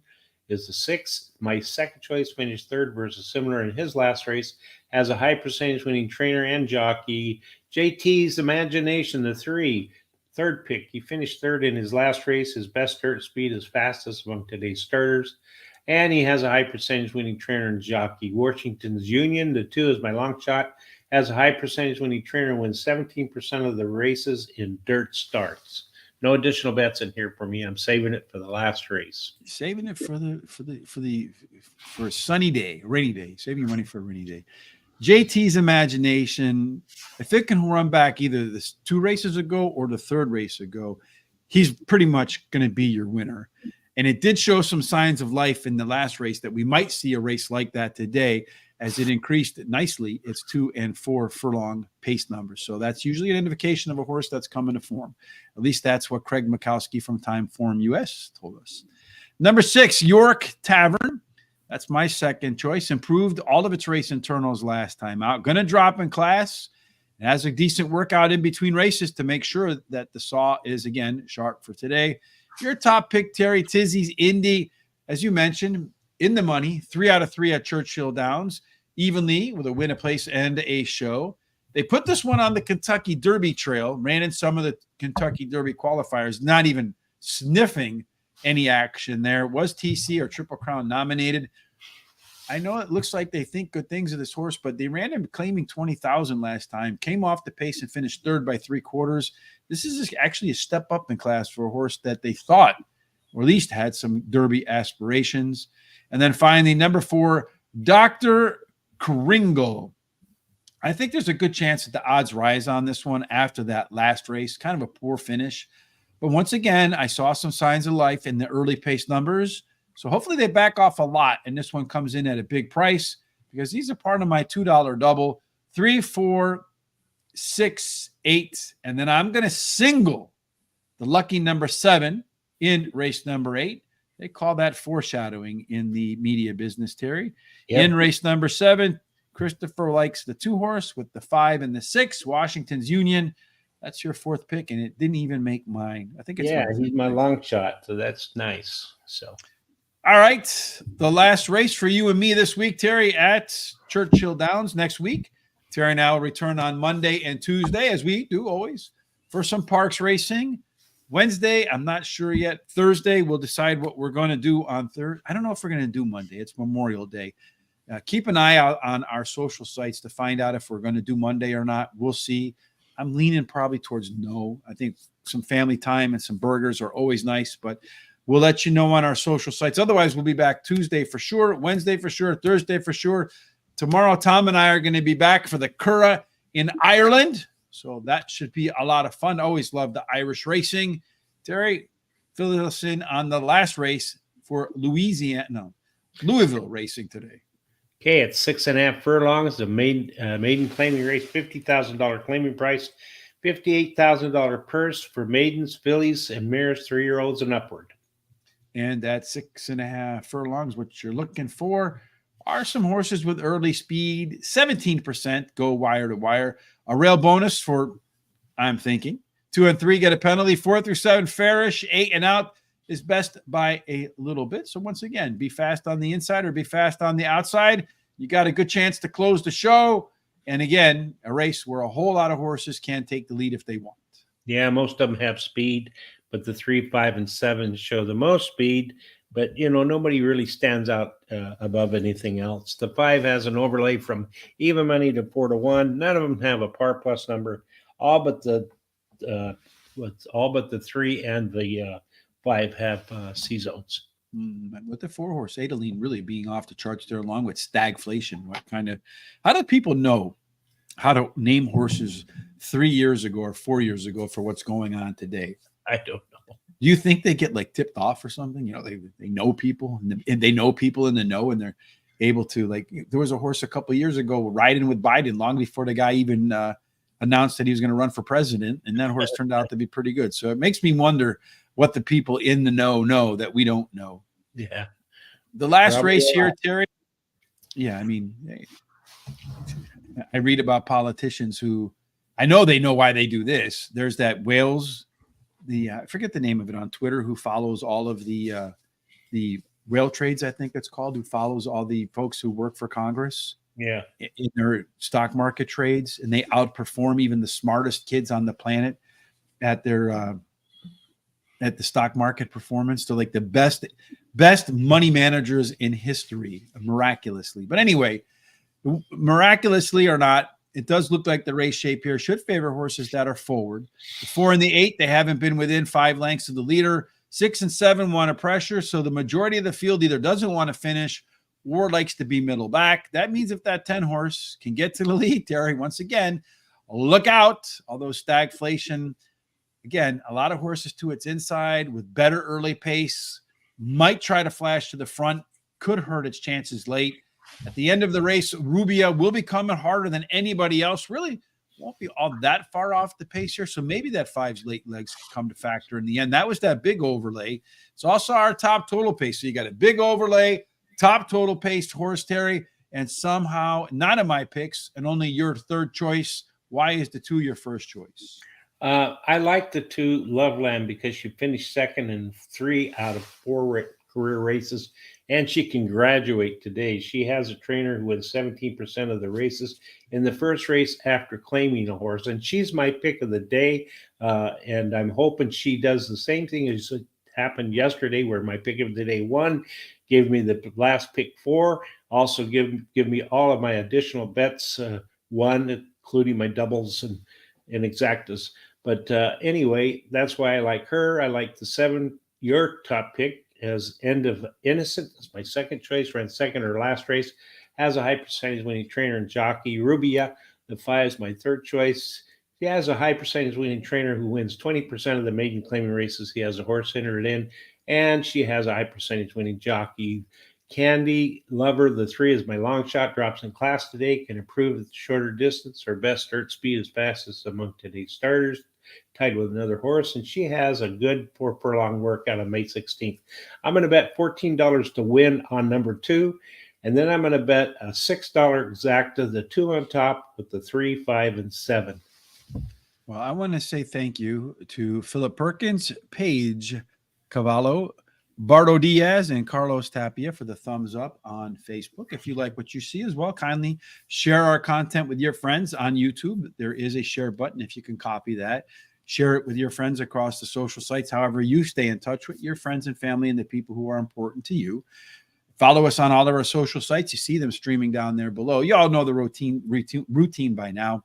is the 6th. My second choice finished third versus similar in his last race. Has a high percentage winning trainer and jockey. JT's Imagination, the 3. Third pick. He finished third in his last race. His best dirt speed is fastest among today's starters. And he has a high percentage winning trainer and jockey. Washington's Union, the 2 is my long shot. Has a high percentage winning trainer, wins 17% of the races in dirt starts. No additional bets in here for me. I'm saving it for the last race. Saving it for a sunny day, rainy day. Saving your money for a rainy day. JT's Imagination, if it can run back either the 2 races ago or the 3rd race ago, he's pretty much going to be your winner. And it did show some signs of life in the last race that we might see a race like that today, as it increased nicely its 2 and 4 furlong pace numbers. So that's usually an indication of a horse that's coming to form. At least that's what Craig Mikowski from Time Form US told us. Number 6, York Tavern. That's my second choice. Improved all of its race internals last time out. Going to drop in class. It has a decent workout in between races to make sure that the saw is, again, sharp for today. Your top pick, Terry Tizzy's Indy, as you mentioned, in the money, 3 out of 3 at Churchill Downs, evenly with a win, a place, and a show. They put this one on the Kentucky Derby trail, ran in some of the Kentucky Derby qualifiers, not even sniffing any action there. Was TC or Triple Crown nominated? I know it looks like they think good things of this horse, but they ran him claiming 20,000 last time, came off the pace and finished 3rd by 3/4. This is actually a step up in class for a horse that they thought, or at least had some Derby aspirations. And then finally, number 4, Dr. Kringle. I think there's a good chance that the odds rise on this one after that last race. Kind of a poor finish. But once again, I saw some signs of life in the early pace numbers. So hopefully they back off a lot, and this one comes in at a big price, because these are part of my $2 double. 3, 4, 6, 8. And then I'm going to single the lucky number 7 in race number 8. They call that foreshadowing in the media business, Terry. Yep. In race number 7, Christopher likes the 2 horse with the 5 and the 6, Washington's Union. That's your 4th pick, and it didn't even make mine. I think it's he's my long shot, so that's nice. So, all right, the last race for you and me this week, Terry, at Churchill Downs next week. Terry and I will return on Monday and Tuesday, as we do always, for some parks racing. Wednesday, I'm not sure yet. Thursday, we'll decide what we're going to do on Thursday. I don't know if we're going to do Monday. It's Memorial Day. Keep an eye out on our social sites to find out if we're going to do Monday or not. We'll see. I'm leaning probably towards no. I think some family time and some burgers are always nice, but we'll let you know on our social sites. Otherwise, we'll be back Tuesday for sure, Wednesday for sure, Thursday for sure. Tomorrow, Tom and I are going to be back for the Curragh in Ireland. So that should be a lot of fun. Always love the Irish racing. Terry, fill us in on the last race for Louisville racing today. Okay, it's 6.5 furlongs. The maiden claiming race, $50,000 claiming price, $58,000 purse for maidens, fillies, and mares, 3-year-olds and upward. And at 6.5 furlongs, what you're looking for are some horses with early speed. 17% go wire to wire. A rail bonus for, I'm thinking, 2 and 3 get a penalty. 4 through 7 fairish. 8 and out is best by a little bit. So once again, be fast on the inside or be fast on the outside. You got a good chance to close the show. And again, a race where a whole lot of horses can take the lead if they want. Yeah, most of them have speed, but the 3, 5, and 7 show the most speed. But, nobody really stands out above anything else. The 5 has an overlay from even money to 4 to 1. None of them have a par plus number. All but the 3 and the 5 have C zones. With the 4 horse Adeline really being off the charts there, along with stagflation. How do people know how to name horses 3 years ago or 4 years ago for what's going on today? I don't know. Do you think they get tipped off or something? They know people and they know people in the know, and they're able to there was a horse a couple of years ago riding with Biden long before the guy even announced that he was going to run for president. And that horse turned out to be pretty good. So it makes me wonder what the people in the know that we don't know. Yeah. The last race here, Terry. Yeah. I mean, I read about politicians who I know they know why they do this. There's that Wales I forget the name of it on Twitter, who follows all of the rail trades, I think it's called, who follows all the folks who work for Congress. Yeah. In their stock market trades, and they outperform even the smartest kids on the planet at their at the stock market performance. They're like the best money managers in history, miraculously. But anyway, miraculously or not, it does look like the race shape here should favor horses that are forward. The 4 and the 8, they haven't been within 5 lengths of the leader. 6 and 7 want a pressure, so the majority of the field either doesn't want to finish or likes to be middle back. That means if that 10 horse can get to the lead, Terry, once again, look out. Although stagflation, again, a lot of horses to its inside with better early pace, might try to flash to the front, could hurt its chances late. At the end of the race, Rubia will be coming harder than anybody else. Really won't be all that far off the pace here. So maybe that 5's late legs come to factor in the end. That was that big overlay. It's also our top total pace. So you got a big overlay, top total paced horse, Terry, and somehow none of my picks and only your third choice. Why is the 2 your first choice? I like the 2 Loveland because she finished second in 3 out of 4 career races, and she can graduate today. She has a trainer who wins 17% of the races in the first race after claiming a horse, and she's my pick of the day. And I'm hoping she does the same thing as happened yesterday, where my pick of the day won, gave me the last pick 4, also give me all of my additional bets, won, including my doubles and exactas. But anyway, that's why I like her. I like the 7, your top pick, as End of Innocent. That's my second choice. Ran second or last race. Has a high percentage winning trainer and jockey. Rubia, the 5 is my third choice. He has a high percentage winning trainer who wins 20% of the maiden claiming races. He has a horse entered in, and she has a high percentage winning jockey. Candy Lover, the 3 is my long shot, drops in class today, can improve at the shorter distance. Her best start speed is fastest among today's starters, tied with another horse, and she has a good 4 furlong workout on May 16th. I'm going to bet $14 to win on number 2, and then I'm going to bet a $6 exacta, the 2 on top with the 3, 5, and 7. Well, I want to say thank you to Philip Perkins, Paige Cavallo, Bardo Diaz, and Carlos Tapia for the thumbs up on Facebook. If you like what you see as well, kindly share our content with your friends on YouTube. There is a share button if you can copy that. Share it with your friends across the social sites, however you stay in touch with your friends and family and the people who are important to you. Follow us on all of our social sites. You see them streaming down there below. You all know the routine by now.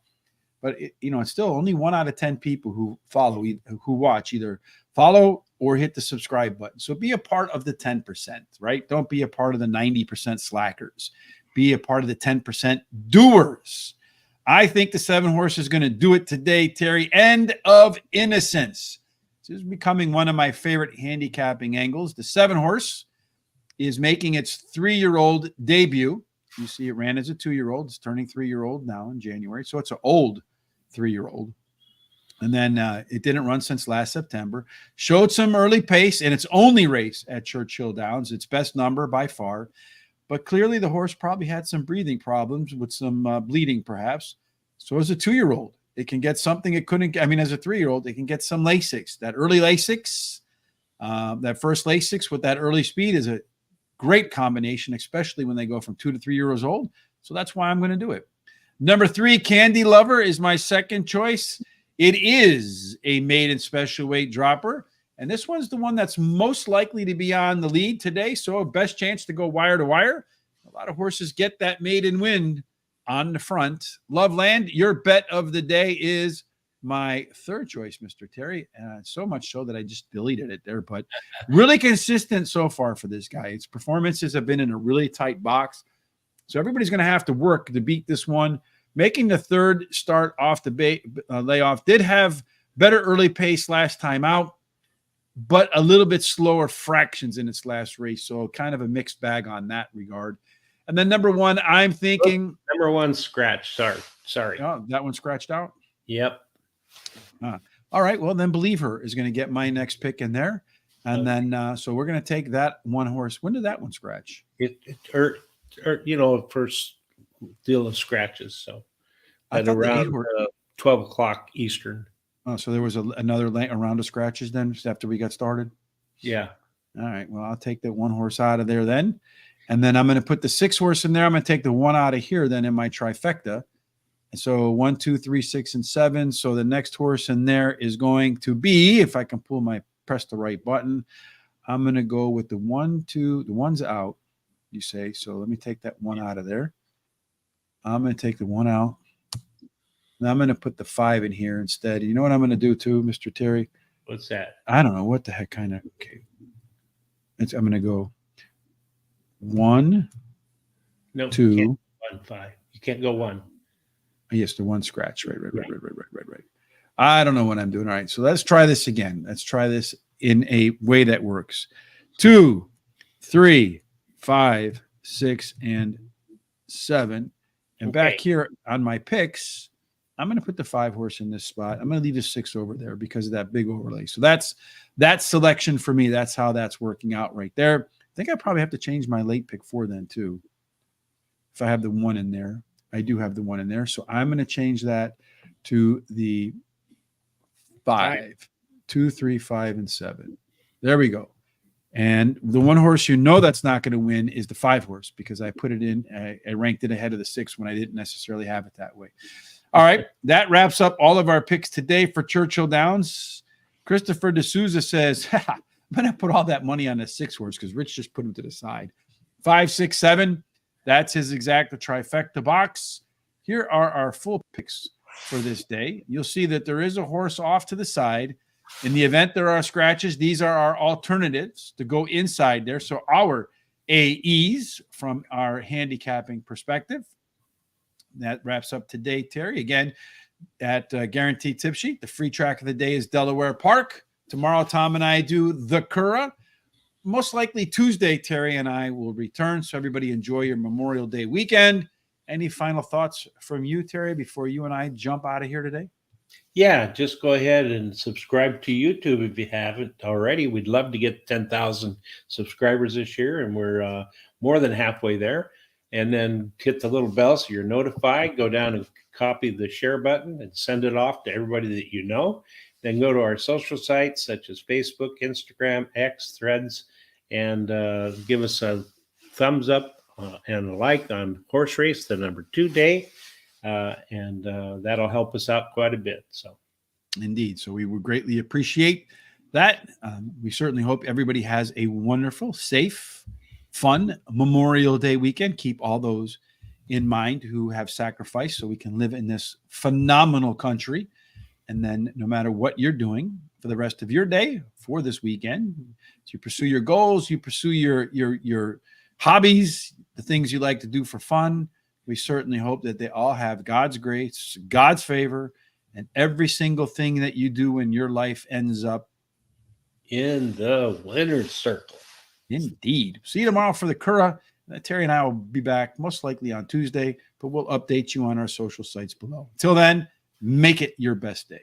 But it's still only 1 out of 10 people who watch either follow or hit the subscribe button. So be a part of the 10%, right? Don't be a part of the 90% slackers. Be a part of the 10% doers. I think the 7 horse is going to do it today, Terry. End of Innocence. This is becoming one of my favorite handicapping angles. The 7 horse is making its 3-year-old debut. You see, it ran as a 2-year-old. It's turning 3-year-old now in January. So it's an old 3-year-old. And then it didn't run since last September. Showed some early pace in its only race at Churchill Downs, its best number by far. But clearly the horse probably had some breathing problems with some bleeding perhaps. So as a 2-year-old, it can get something it couldn't get. I mean, as a 3-year-old, it can get some Lasix. That early Lasix, that first Lasix with that early speed is a great combination, especially when they go from 2 to 3 years old. So that's why I'm going to do it. Number 3, Candy Lover is my second choice. It is a maiden special weight dropper. And this one's the one that's most likely to be on the lead today. So best chance to go wire to wire. A lot of horses get that maiden win on the front. Loveland, your bet of the day is my third choice, Mr. Terry. So much so that I just deleted it there. But really consistent so far for this guy. Its performances have been in a really tight box. So everybody's going to have to work to beat this one. Making the third start off the layoff. Did have better early pace last time out, but a little bit slower fractions in its last race. So kind of a mixed bag on that regard. And then number 1, I'm thinking. Number 1, scratch. Sorry. Oh, that one scratched out? Yep. All right. Well, then Believe Her is going to get my next pick in there. And then, so we're going to take that 1 horse. When did that one scratch? It first deal of scratches. So I at thought around 12 o'clock Eastern. Oh, so there was another round of scratches then just after we got started? Yeah. All right. Well, I'll take that one horse out of there then. And then I'm going to put the 6 horse in there. I'm going to take the 1 out of here then in my trifecta. And so 1, 2, 3, 6, and 7. So the next horse in there is going to be, if I can press the right button, I'm going to go with the 1, 2, the 1's out, you say. So let me take that 1 out of there. I'm going to take the 1 out. And I'm going to put the 5 in here instead. You know what I'm going to do too, Mr. Terry? What's that? I don't know what the heck kind of. Okay. I'm going to go 1, No, 2. You can't go 1, 5. You can't go 1. Yes, the 1 scratch. Right. I don't know what I'm doing. All right. So let's try this again. Let's try this in a way that works. 2, 3, 5, 6, and 7. And back here on my picks, I'm going to put the 5 horse in this spot. I'm going to leave the 6 over there because of that big overlay. So that's selection for me. That's how that's working out right there. I think I probably have to change my late pick 4 then too. If I have the 1 in there, I do have the 1 in there. So I'm going to change that to the 5, 2, 3, 5, and 7. There we go. And the 1 horse that's not going to win is the 5 horse because I put it in. I ranked it ahead of the 6 when I didn't necessarily have it that way. All right, that wraps up all of our picks today for Churchill Downs. Christopher D'Souza says, I'm going to put all that money on the 6 horse because Rich just put him to the side. 5, 6, 7. That's his exact trifecta box. Here are our full picks for this day. You'll see that there is a horse off to the side. In the event there are scratches, these are our alternatives to go inside there. So our AEs from our handicapping perspective. That wraps up today, Terry. Again, at Guaranteed Tip Sheet, the free track of the day is Delaware Park. Tomorrow, Tom and I do the Curragh. Most likely Tuesday, Terry and I will return. So everybody enjoy your Memorial Day weekend. Any final thoughts from you, Terry, before you and I jump out of here today? Yeah, just go ahead and subscribe to YouTube if you haven't already. We'd love to get 10,000 subscribers this year, and we're more than halfway there. And then hit the little bell so you're notified. Go down and copy the share button and send it off to everybody that you know. Then go to our social sites such as Facebook, Instagram, X, Threads, and give us a thumbs up and a like on Horse Race, the number 2 day. And that'll help us out quite a bit. So, indeed. So we would greatly appreciate that. We certainly hope everybody has a wonderful, safe, fun Memorial Day weekend. Keep all those in mind who have sacrificed so we can live in this phenomenal country. And then no matter what you're doing for the rest of your day, for this weekend, you pursue your goals, you pursue your hobbies, the things you like to do for fun. We certainly hope that they all have God's grace, God's favor, and every single thing that you do in your life ends up in the winner's circle. Indeed. See you tomorrow for the Curragh. Terry and I will be back most likely on Tuesday, but we'll update you on our social sites below. Until then, make it your best day.